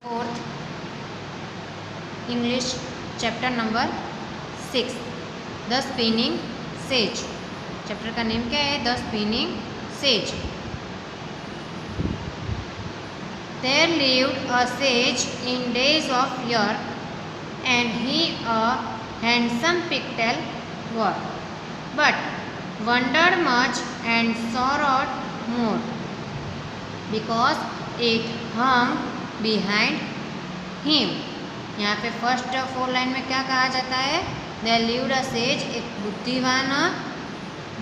Fourth English chapter number 6 the spinning says. Chapter का name क्या है? The spinning says. There lived a sage in days of yore, and he a handsome pigtail wore, but wondered much and sorrowed more, because it hung behind him. यहाँ पे first 4 line में क्या कहा जाता है? There lived a sage, एक बुद्धिवान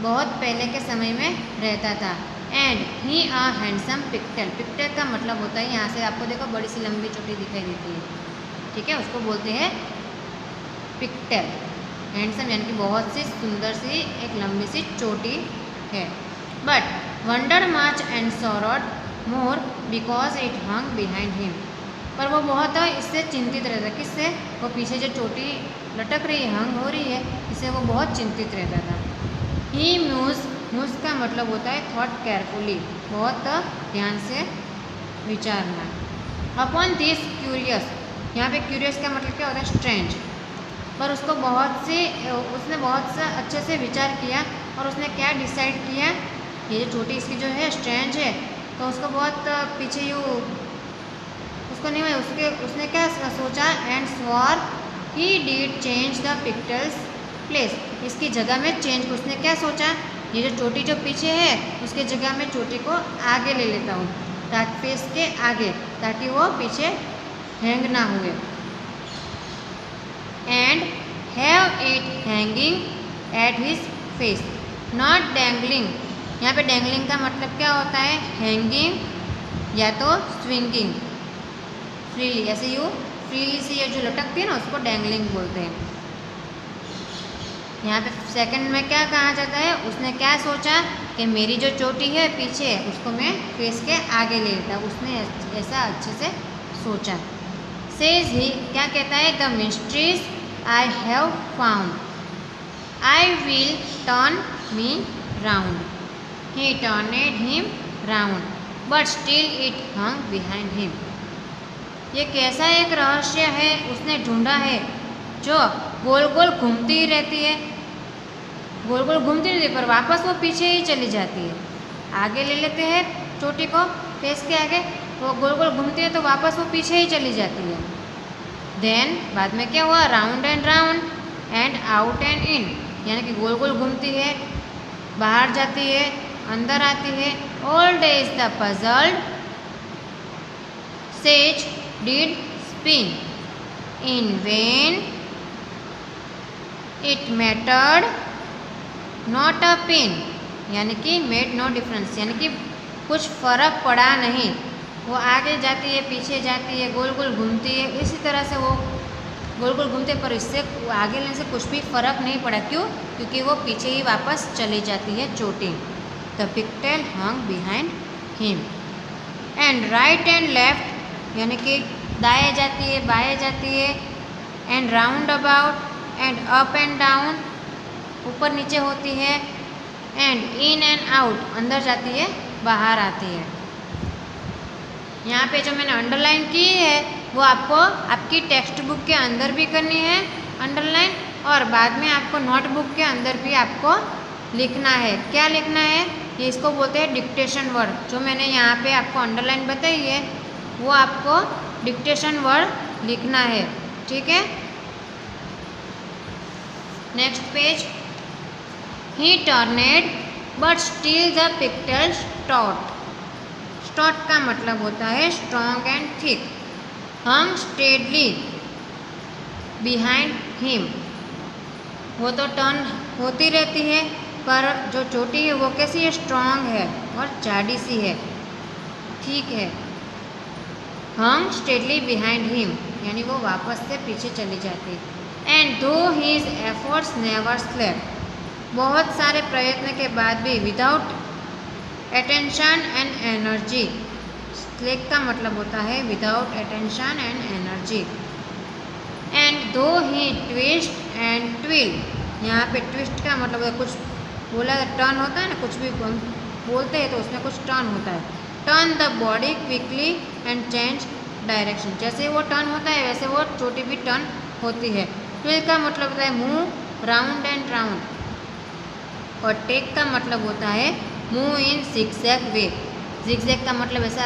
बहुत पहले के समय में रहता था। And he a handsome पिक्टेल। पिक्टेल का मतलब होता है, यहाँ से आपको देखो बड़ी सी लंबी चोटी दिखाई देती है, ठीक है, उसको बोलते हैं पिक्टेल। हैंडसम यानी कि बहुत सी सुंदर सी एक लंबी सी चोटी है। But wonder much and sorrowed more because it hung behind him. पर वो बहुत इससे चिंतित रहता। किससे? वो पीछे जो चोटी लटक रही है, हंग हो रही है, इससे वो बहुत चिंतित रहता था। ही म्यूज का मतलब होता है थॉट केयरफुली, बहुत ध्यान से विचारना। अपॉन दिस क्यूरियस, यहाँ पे क्यूरियस का मतलब क्या होता है? स्ट्रेंज। पर उसने बहुत सा अच्छे से विचार किया और उसने क्या डिसाइड किया? ये जो चोटी इसकी जो है स्ट्रेंज है, तो उसको बहुत पीछे उसको नहीं है, उसने क्या सोचा? And swore he did change the pigtail's place. इसकी जगह में चेंज, उसने क्या सोचा? ये जो चोटी जो पीछे है उसके जगह में चोटी को आगे ले लेता हूँ, ताकि फेस के आगे, ताकि वो पीछे हैंग ना हुए। And have it hanging eight his face, not dangling. यहाँ पे डैंगलिंग का मतलब क्या होता है? हैंगिंग या तो स्विंगिंग फ्रीली, ऐसे फ्रीली से ये जो लटकती है ना, उसको डैंगलिंग बोलते हैं। यहाँ पे सेकंड में क्या कहा जाता है? उसने क्या सोचा कि मेरी जो चोटी है पीछे, उसको मैं फेस के आगे ले लेता। उसने ऐसा अच्छे से सोचा। सेज ही क्या कहता है? The mysteries I have found I will turn me round. He turned him round but still it hung behind him. ये कैसा एक रहस्य है उसने ढूंढा है, जो गोल गोल घूमती ही रहती है, गोल गोल घूमती रहती है, पर वापस वो पीछे ही चली जाती है। आगे ले लेते हैं चोटी को फेस के आगे, वो गोल गोल घूमती है तो वापस वो पीछे ही चली जाती है। देन बाद में क्या हुआ? Round and out and in, यानी कि गोल गोल घूमती है, बाहर जाती है, अंदर आती है। All days the puzzled says did spin in when it mattered not a pin, यानी कि मेड नो डिफरेंस, यानी कि कुछ फर्क पड़ा नहीं। वो आगे जाती है, पीछे जाती है, गोल गोल घूमती है, इसी तरह से वो गोल गोल घूमते, पर इससे आगे लेने से कुछ भी फर्क नहीं पड़ा। क्यों? क्योंकि वो पीछे ही वापस चली जाती है चोटी। The pigtail hung behind him. And right and left, यानी कि दाएं जाती है, बाएं जाती है। And round about and up and down, ऊपर नीचे होती है। एंड इन एंड आउट, अंदर जाती है, बाहर आती है। यहाँ पे जो मैंने अंडरलाइन की है वो आपको आपकी टेक्स्ट बुक के अंदर भी करनी है अंडरलाइन, और बाद में आपको नोटबुक के अंदर भी आपको लिखना है। क्या लिखना है? ये इसको बोलते हैं डिक्टेशन वर्ड। जो मैंने यहाँ पे आपको अंडरलाइन बताई है वो आपको डिक्टेशन वर्ड लिखना है, ठीक है। Next page. He turned but still the pigtail stout. Stout का मतलब होता है strong and thick. Hung steadily behind him, वो तो टर्न होती रहती है, पर जो चोटी है वो कैसी है? स्ट्रॉन्ग है और जाडी सी है, ठीक है। हंग स्टेडली बिहाइंड हिम, यानी वो वापस से पीछे चली जाती है। एंड दो हीज एफर्ट्स नेवर स्लेप्ट, बहुत सारे प्रयत्न के बाद भी without attention and energy. Slack का मतलब होता है without attention and energy. And दो ही ट्विस्ट एंड ट्विल, यहाँ पे ट्विस्ट का मतलब है कुछ बोला टर्न होता है ना, कुछ भी बोलते हैं तो उसमें कुछ टर्न होता है। Turn the body quickly and change direction. जैसे वो टर्न होता है वैसे वो चोटी भी टर्न होती है। ट्विल का मतलब होता है मूव राउंड एंड राउंड, और टेक का मतलब होता है move in zigzag way. Zigzag का मतलब ऐसा,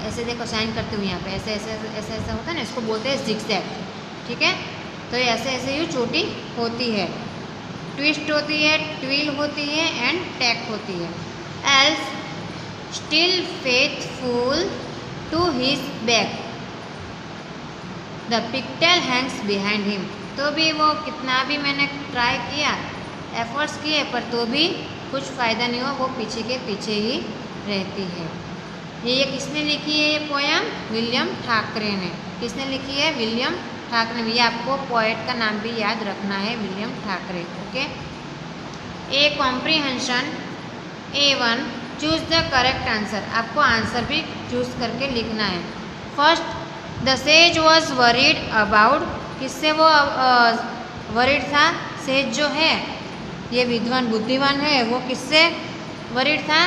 ऐसे देखो साइन करते हुए यहाँ पे ऐसे ऐसे ऐसे ऐसा होता है ना, इसको बोलते हैं जिगजैग। ठीक है, तो ऐसे ऐसे ही चोटी होती है। ट्विस्ट होती है, ट्विल होती है एंड टैक होती है। Else still faithful to his back the pigtail hangs behind him. तो भी वो कितना भी मैंने ट्राई किया, एफर्ट्स किए, पर तो भी कुछ फ़ायदा नहीं हुआ, वो पीछे के पीछे ही रहती है। ये किसने लिखी है ये पोयम? विलियम ठाकरे ने। किसने लिखी है? विलियम ठाकरे। ये आपको पोएट का नाम भी याद रखना है, William Thackeray. Okay. A comprehension A1, choose the correct answer. आपको आंसर भी चूज करके लिखना है। First, the sage was worried about. किससे वो वरीड था? सेज जो है, ये विद्वान बुद्धिमान है, वो किससे वरीड था?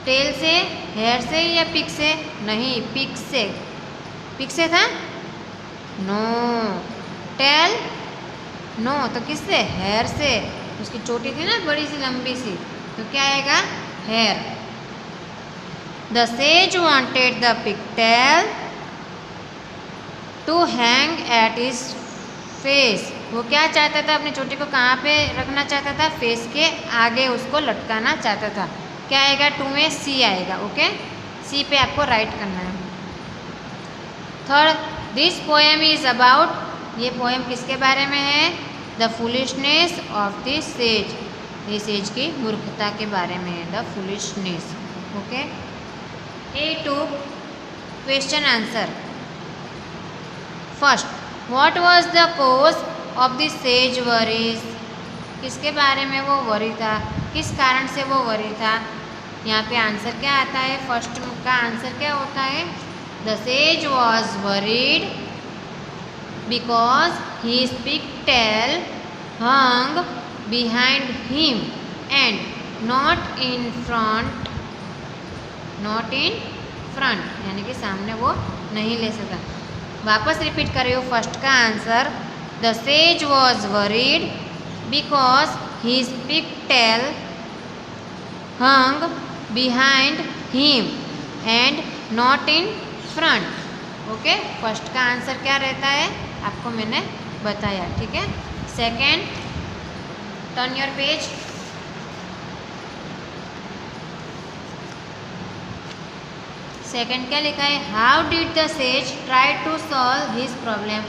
टेल से, हेयर से या पिक से? नहीं, पिक से। पिक से था? नो। टेल? नो। तो किससे? हेयर से। उसकी चोटी थी ना बड़ी सी लंबी सी, तो क्या आएगा? Here. The sage wanted the pigtail to hang at his face. वो क्या चाहता था? अपनी चोटी को कहाँ पे रखना चाहता था? फेस के आगे उसको लटकाना चाहता था। क्या आएगा? 2 में सी आएगा। ओके, सी पे आपको राइट करना है। Third, this poem is about. ये पोएम किसके बारे में है? The foolishness of this says. ये सेज की मूर्खता के बारे में है, the foolishness. Okay. A2, question answer. First, what was the cause of this says worries. किसके बारे में वो वरी था? किस कारण से वो वरी था? यहाँ पे आंसर क्या आता है? फर्स्ट का आंसर क्या होता है? The sage was worried because his pigtail hung behind him and not in front, not in front, यानी कि सामने वो नहीं ले सका। वापस रिपीट कर रही हूँ फर्स्ट का answer. The sage was worried because his pigtail hung behind him and not in front। Okay, first का आंसर क्या रहता है आपको मैंने बताया। ठीक है। Second, turn your page. Second क्या लिखा है? How did the sage try to solve his problem.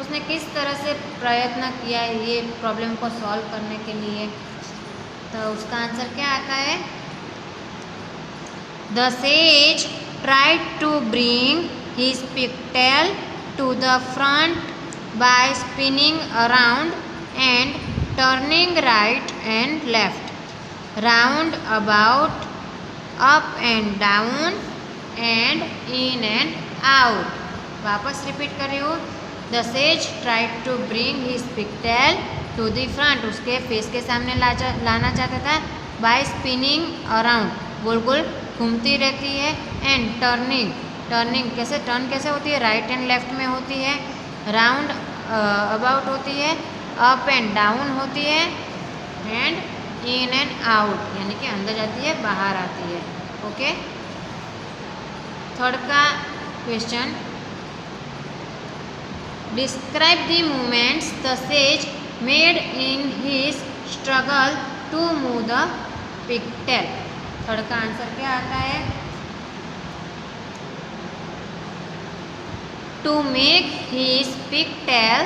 उसने किस तरह से प्रयत्न किया ये प्रॉब्लम को सॉल्व करने के लिए? तो उसका आंसर क्या आता है? The sage tried to bring his pigtail to the front by spinning around and turning right and left, round about, up and down and in and out। वापस रिपीट कर रही हूँ। The sage tried to bring his pigtail to the front. उसके face के सामने लाना चाहता था। बाय स्पिनिंग अराउंड, गोल गोल घूमती रहती है। एंड टर्निंग, टर्निंग कैसे, टर्न कैसे होती है? राइट एंड लेफ्ट में होती है। राउंड अबाउट होती है। अप एंड डाउन होती है। एंड इन एंड आउट, यानी कि अंदर जाती है बाहर आती है। ओके। थर्ड का question, describe the movements the sage made in his struggle to move the pigtail. Third का आंसर क्या आता है? To make his pigtail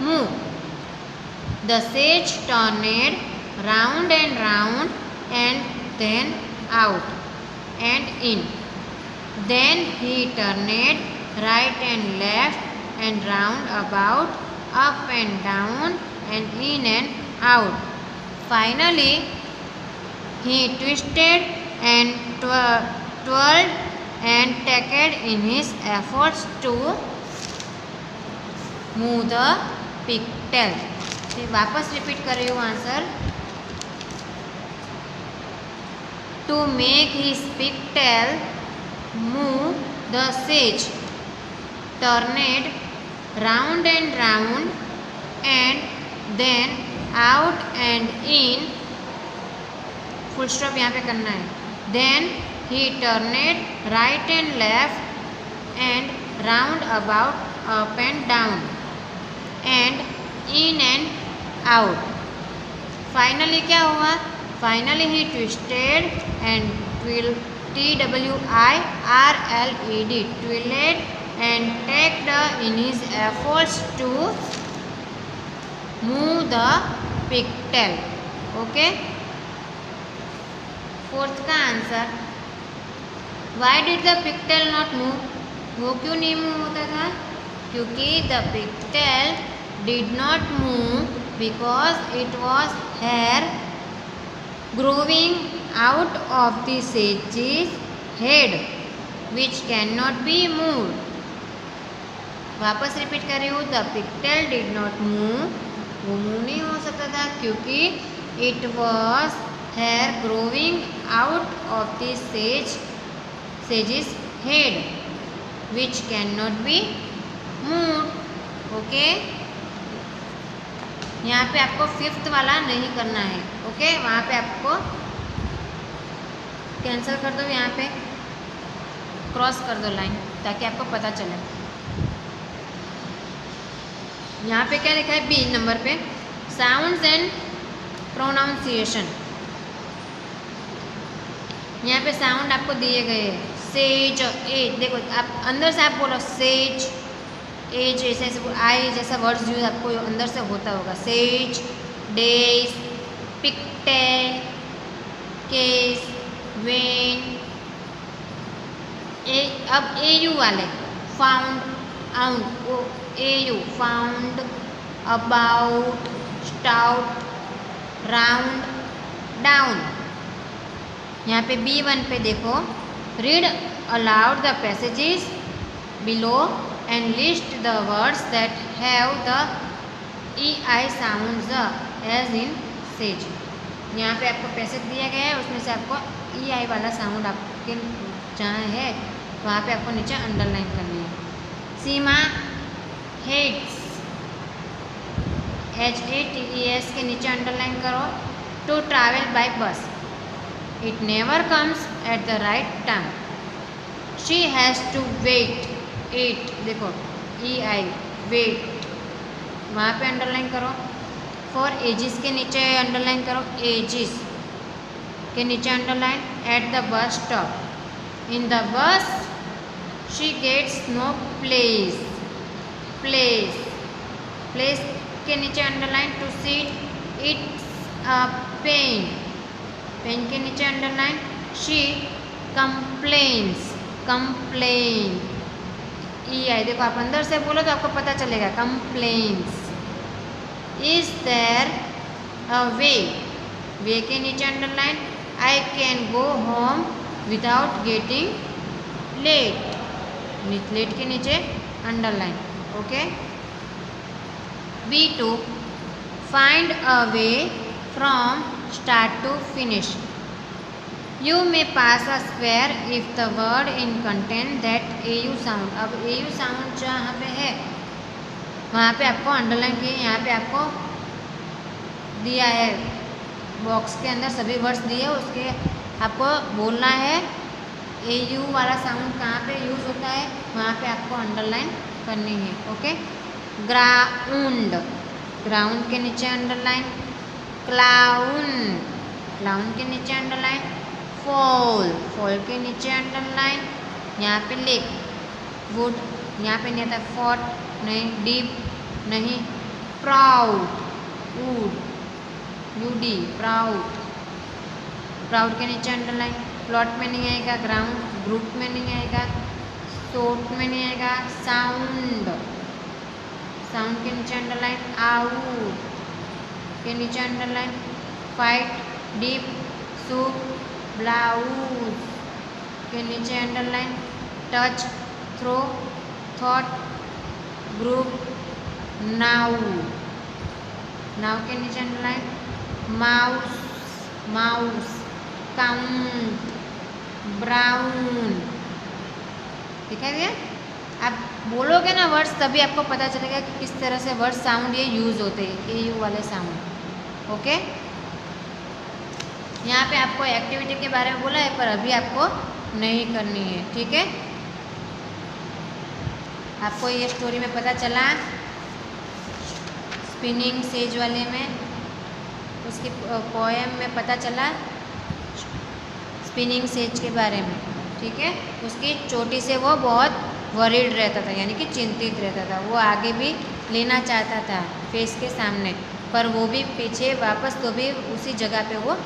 move, the sage turned round and round and then out and in. Then he turned right and left and round about, up and down and in and out. Finally, he twisted and twirled and tacked in his efforts to move the pigtail। वापस repeat कर रही हूँ answer. To make his pigtail move the sage turned round and round and then out and in, full stop यहाँ पे करना है. Then he turned right and left and round about, up and down and in and out. Finally क्या हुआ? Finally he twisted and twirled and tacked in his efforts to move the pigtail. Okay. Fourth का answer, Why did the pigtail not move? वो क्यों नहीं move होता था? क्योंकि the pigtail did not move because it was hair growing out of the sage's head which cannot be moved. वापस repeat कर रही हूँ, the pigtail did not move, वो मूव नहीं हो सकता था क्योंकि it was hair growing out of the sage's head which cannot be moved. Okay, यहाँ पे आपको फिफ्थ वाला नहीं करना है. ओके, वहाँ पे आपको कैंसिल कर दो, यहाँ पे क्रॉस कर दो लाइन ताकि आपको पता चले. यहाँ पे क्या लिखा है बी नंबर पे, साउंड्स एंड प्रोनाउंसिएशन. यहाँ पे साउंड आपको दिए गए हैं. सेज, एज, देखो आप अंदर से आप बोलो सेज, एज, ऐसे ऐसे आई जैसा वर्ड्स यूज आपको अंदर से होता होगा. Says, days, pigtail, case, vain. अब ए यू वाले, फाउंड, आउट, वो A U, found, about, stout, round, down. यहाँ पे B1 पे देखो, read aloud the passages below and list the words that have the EI sounds as in says. यहाँ पे आपको पैसेज दिया गया है, उसमें से आपको EI वाला साउंड आपके जहाँ है वहाँ पे आपको नीचे अंडरलाइन करनी है. सीमा हेड्स, HATES के नीचे अंडरलाइन करो. टू ट्रैवल बाय बस, it never comes at the right time. She has to wait. It, देखो EI, wait, वहाँ पे अंडरलाइन करो. फॉर एजिस के नीचे अंडरलाइन करो, एजिस के नीचे underline. At the bus stop, in the bus she gets no place, place, place के नीचे underline. To seat it's a pain, pain के नीचे underline. She complains, complain, EI, देखो आप अंदर से बोलो तो आपको पता चलेगा. Complains. Is there a way, way के नीचे underline. I can go home without getting late, late के नीचे underline. Okay. B2, find a way from start to finish. You may pass a square if the word in contain that AU sound. अब AU sound जहाँ पे है वहाँ पे आपको underline किए. यहाँ पे आपको दिया है बॉक्स के अंदर सभी वर्ड्स दिए, उसके आपको बोलना है AU वाला साउंड कहाँ पे यूज़ होता है, वहाँ पे आपको अंडरलाइन करनी है. ओके. ग्राउंड, ग्राउंड के नीचे अंडरलाइन. क्लाउन, क्लाउन के नीचे अंडरलाइन. फॉल, फॉल के नीचे अंडरलाइन. यहाँ पे लेक, वुड, यहाँ पे नहीं आता. फॉट नहीं, डीप नहीं. Proud, would, UD, proud, proud के नीचे अंडरलाइन. प्लॉट में नहीं आएगा. ग्राउंड, ग्रुप में नहीं आएगा. सोट में नहीं आएगा. साउंड, साउंड के नीचे अंडरलाइन. आउट के नीचे underline. Fight, deep, soup, blouse के नीचे underline. Touch, throw, thought, group, now, now के नीचे underline. Mouse, mouse, count, brown. दिखाई दिया. आप बोलोगे ना वर्ड्स तभी आपको पता चलेगा कि किस तरह से वर्ड साउंड ये यूज़ होते हैं, ए यू वाले साउंड। ओके, यहाँ पे आपको एक्टिविटी के बारे में बोला है पर अभी आपको नहीं करनी है, ठीक है। आपको ये स्टोरी में पता चला स्पिनिंग सेज वाले में, उसकी पोएम में पता चला स्पिनिंग सेज के बारे में, ठीक है। उसकी चोटी से वो बहुत वरीड रहता था, यानी कि चिंतित रहता था। वो आगे भी लेना चाहता था फेस के सामने, पर वो भी पीछे वापस तो भी उसी जगह पे वो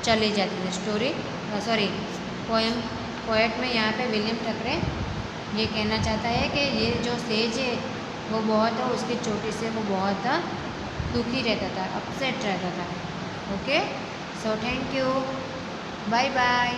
चली जाती थी। स्टोरी पोएट में यहाँ पे विलियम थक्रे ये कहना चाहता है कि ये जो सेज है वो बहुत उसकी चोटी से वो बहुत दुखी रहता था, अपसेट रहता था। Okay, so thank you, bye bye.